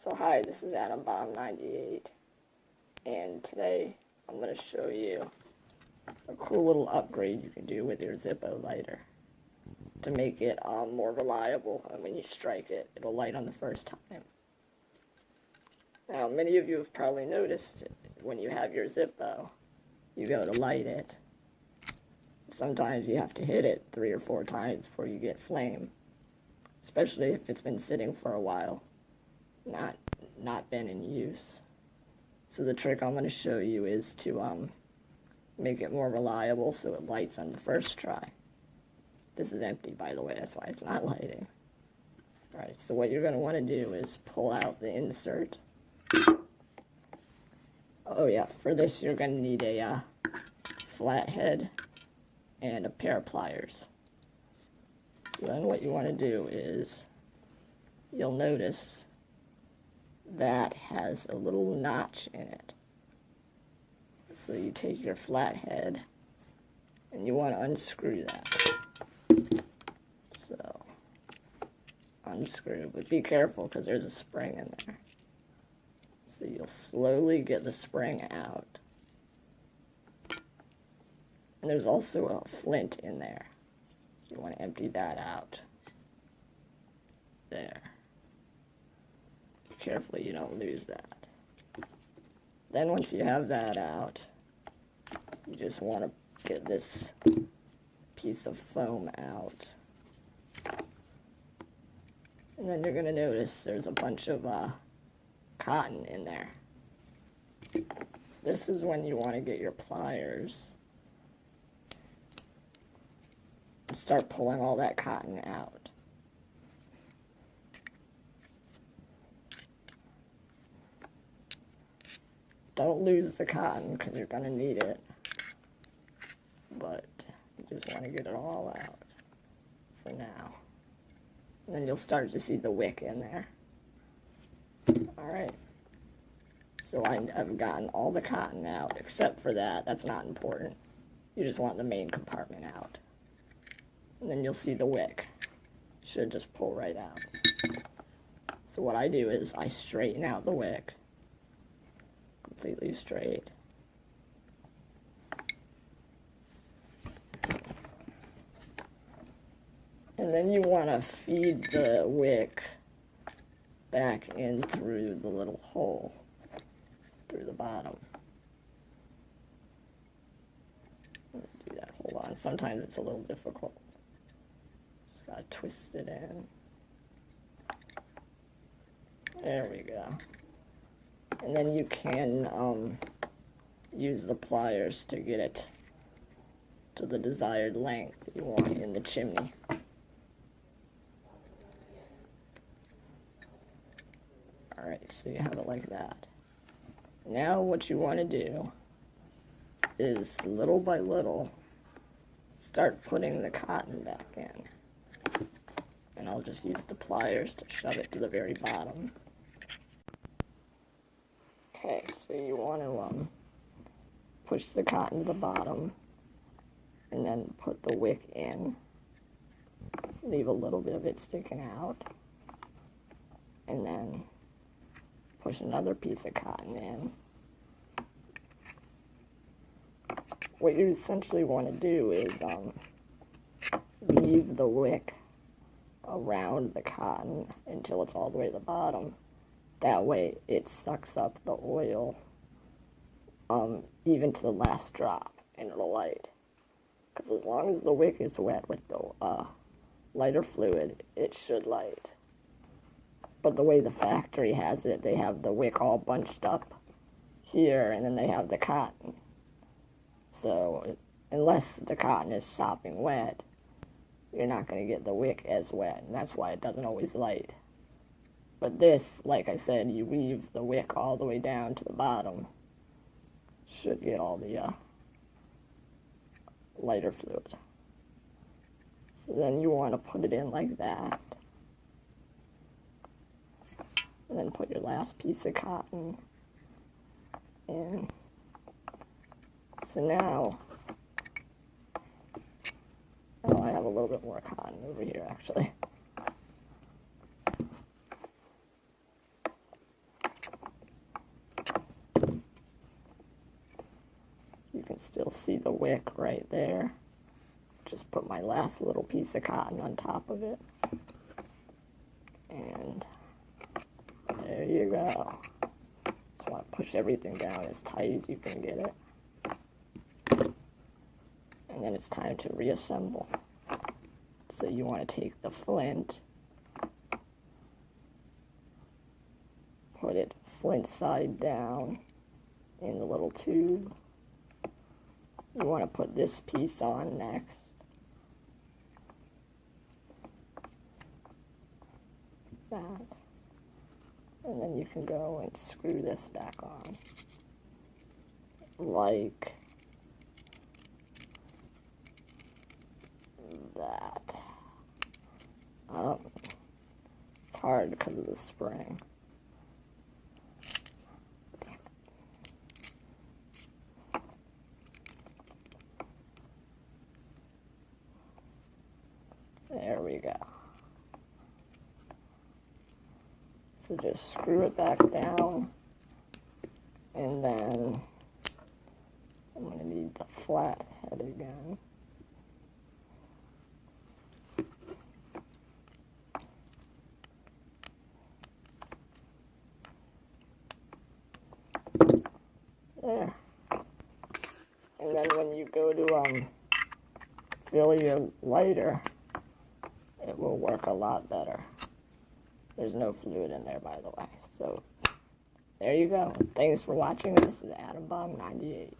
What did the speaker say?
So hi, this is Adam Bomb 98, and today I'm going to show you a cool little upgrade you can do with your Zippo lighter to make it more reliable, and when you strike it, it'll light on the first time. Now, many of you have probably noticed when you have your Zippo, you go to light it. Sometimes you have to hit it 3 or 4 times before you get flame, especially if it's been sitting for a while, not been in use. So the trick I'm going to show you is to make it more reliable so it lights on the first try. This is empty, by the way, that's why it's not lighting. Alright, so what you're going to want to do is pull out the insert. Oh yeah, for this you're going to need a flathead and a pair of pliers. So then what you want to do is, you'll notice that has a little notch in it. So you take your flathead and you want to unscrew that. So unscrew, but be careful because there's a spring in there. So you'll slowly get the spring out. And there's also a flint in there. You want to empty that out. There. Be careful you don't lose that. Then once you have that out, you just want to get this piece of foam out. And then you're going to notice there's a bunch of cotton in there. This is when you want to get your pliers and start pulling all that cotton out. Don't lose the cotton because you're going to need it, but you just want to get it all out for now. And then you'll start to see the wick in there. Alright, so I've gotten all the cotton out except for that. That's not important. You just want the main compartment out. And then you'll see the wick. Should just pull right out. So what I do is I straighten out the wick. Completely straight. And then you want to feed the wick back in through the little hole, through the bottom. Do that, hold on, sometimes it's a little difficult. Just gotta twist it in. There we go. And then you can use the pliers to get it to the desired length you want in the chimney. Alright, so you have it like that. Now what you want to do is, little by little, start putting the cotton back in. And I'll just use the pliers to shove it to the very bottom. Okay, so you want to push the cotton to the bottom and then put the wick in. Leave a little bit of it sticking out. And then push another piece of cotton in. What you essentially want to do is weave the wick around the cotton until it's all the way to the bottom. That way it sucks up the oil even to the last drop, and it'll light. Because as long as the wick is wet with the lighter fluid, it should light. But the way the factory has it, they have the wick all bunched up here, and then they have the cotton. So unless the cotton is sopping wet, you're not going to get the wick as wet, and that's why it doesn't always light. But this, like I said, you weave the wick all the way down to the bottom. Should get all the lighter fluid. So then you want to put it in like that. And then put your last piece of cotton in. So now, oh, I have a little bit more cotton over here actually. still see the wick right there. Just put my last little piece of cotton on top of it. And there you go. Just want to push everything down as tight as you can get it. And then it's time to reassemble. So you want to take the flint, put it flint side down in the little tube. You want to put this piece on next. That. And then you can go and screw this back on. Like that. It's hard because of the spring. There we go. So just screw it back down, and then I'm going to need the flat head again. There. And then when you go to fill your lighter, it will work a lot better. There's no fluid in there, by the way. So, there you go. Thanks for watching. This is Adam Bomb 98.